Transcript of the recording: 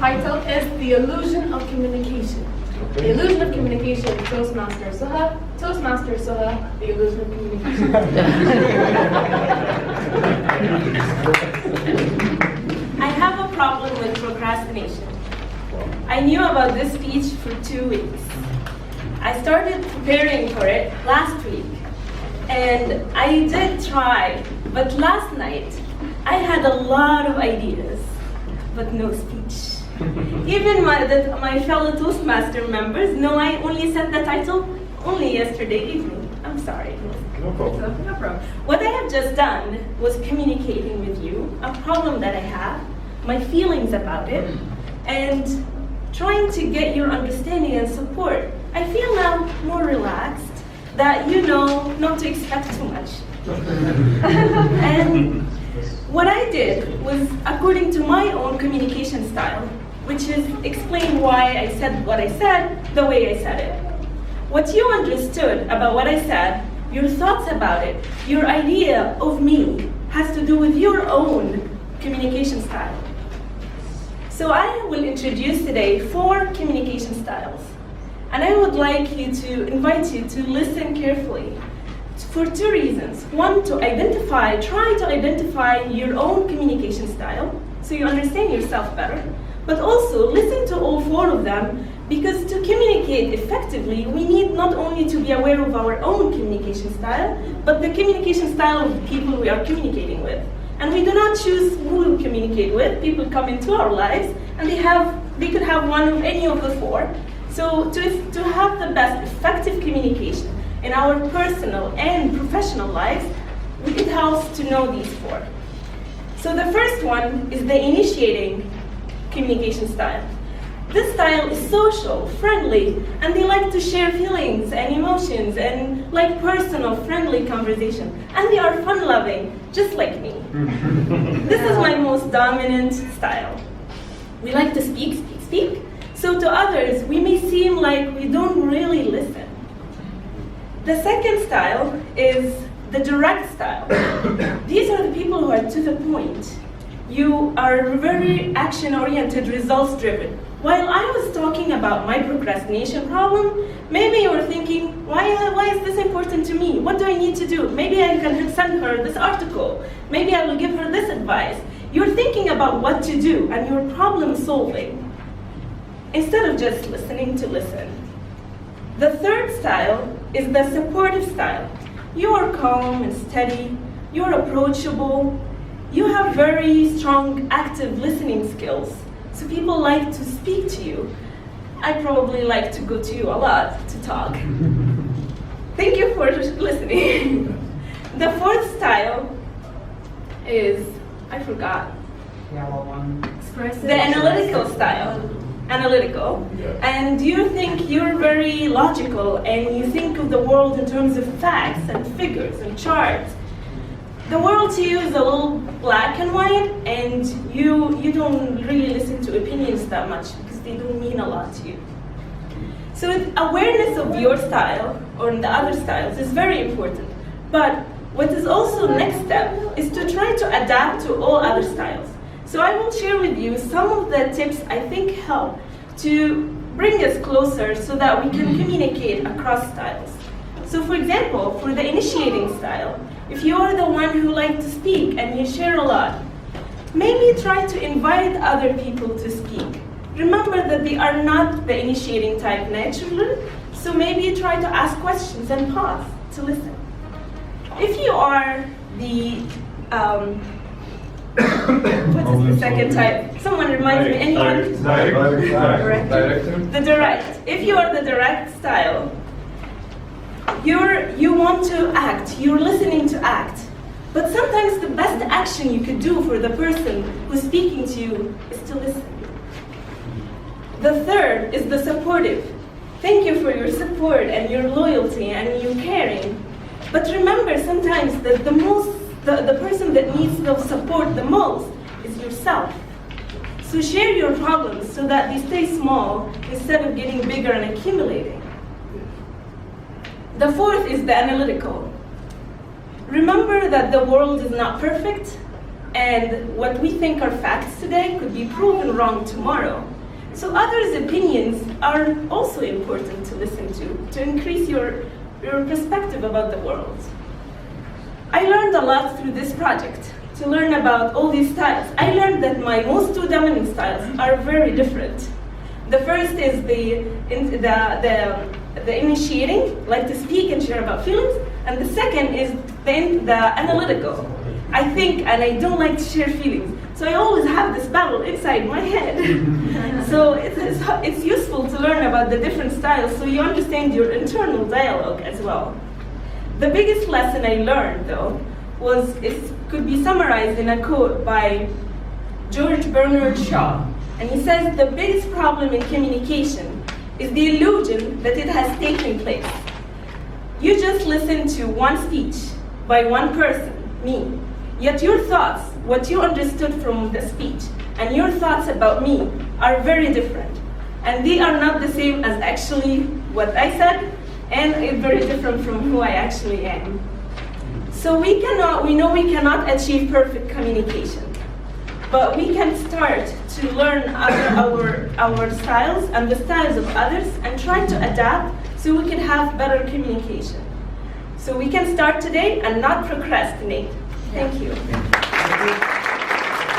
title is The Illusion of Communication. The Illusion of Communication, Toastmaster Soha. Toastmaster Soha, The Illusion of Communication. I have a problem with procrastination. I knew about this speech for 2 weeks. I started preparing for it last week, and I did try, but last night I had a lot of ideas, but no speech. Even my fellow Toastmaster members know I only set the title only yesterday evening. I'm sorry. No problem. No problem. What I have just done was communicating with you a problem that I have, my feelings about it, and trying to get your understanding and support. I feel now more relaxed that you know not to expect too much. And what I did was according to my own communication style, which is explain why I said what I said the way I said it. What you understood about what I said, your thoughts about it, your idea of me has to do with your own communication style. So I will introduce today 4 communication styles. And I would like you to invite you to listen carefully for 2 reasons. One, to try to identify your own communication style so you understand yourself better. But also listen to all 4 of them, because to communicate effectively, we need not only to be aware of our own communication style, but the communication style of the people we are communicating with. And we do not choose who we communicate with. People come into our lives, and they could have one of any of the 4. So to have the best effective communication in our personal and professional lives, it helps to know these 4. So the first one is the initiating communication style. This style is social, friendly, and they like to share feelings and emotions and like personal, friendly conversation. And they are fun-loving, just like me. This is my most dominant style. We like to speak. So to others, we may seem like we don't really listen. The second style is the direct style. These are the people who are to the point. You are very action-oriented, results-driven. While I was talking about my procrastination problem, maybe you were thinking, why is this important to me? What do I need to do? Maybe I can send her this article. Maybe I will give her this advice. You're thinking about what to do, and you're problem-solving, instead of just listening to listen. The third style is the supportive style. You are calm and steady. You're approachable. You have very strong, active listening skills. So people like to speak to you. I probably like to go to you a lot to talk. Thank you for listening. The fourth style is, I forgot. Yellow one. The analytical style. Analytical. Yeah. And you think you're very logical and you think of the world in terms of facts and figures and charts. The world to you is a little black and white, and you don't really listen to opinions that much because they don't mean a lot to you. So awareness of your style or the other styles is very important. But what is also next step is to try to adapt to all other styles. So I will share with you some of the tips I think help to bring us closer so that we can communicate across styles. So for example, for the initiating style, if you are the one who likes to speak and you share a lot, maybe try to invite other people to speak. Remember that they are not the initiating type naturally, so maybe try to ask questions and pause to listen. If you are the, what is the second type? Someone reminds me, anyone? Director. The direct. If you are the direct style, you want to act, you're listening to act. But sometimes the best action you could do for the person who's speaking to you is to listen. The third is the supportive. Thank you for your support and your loyalty and your caring. But remember sometimes that the person that needs the support the most is yourself. So share your problems so that they stay small instead of getting bigger and accumulating. The fourth is the analytical. Remember that the world is not perfect, And what we think are facts today could be proven wrong tomorrow. So others' opinions are also important to listen to increase your perspective about the world. I learned a lot through this project to learn about all these styles. I learned that my most two dominant styles are very different. The first is the initiating, like to speak and share about feelings, and the second is the analytical. I think and I don't like to share feelings, so I always have this battle inside my head. So it's useful to learn about the different styles so you understand your internal dialogue as well. The biggest lesson I learned, though, could be summarized in a quote by George Bernard Shaw. And he says, the biggest problem in communication is the illusion that it has taken place. You just listen to one speech by one person, me, yet your thoughts, what you understood from the speech, and your thoughts about me are very different. And they are not the same as actually what I said, and it's very different from who I actually am. So we know we cannot achieve perfect communication, but we can start to learn our styles and the styles of others and try to adapt so we can have better communication. So we can start today and not procrastinate. Thank you.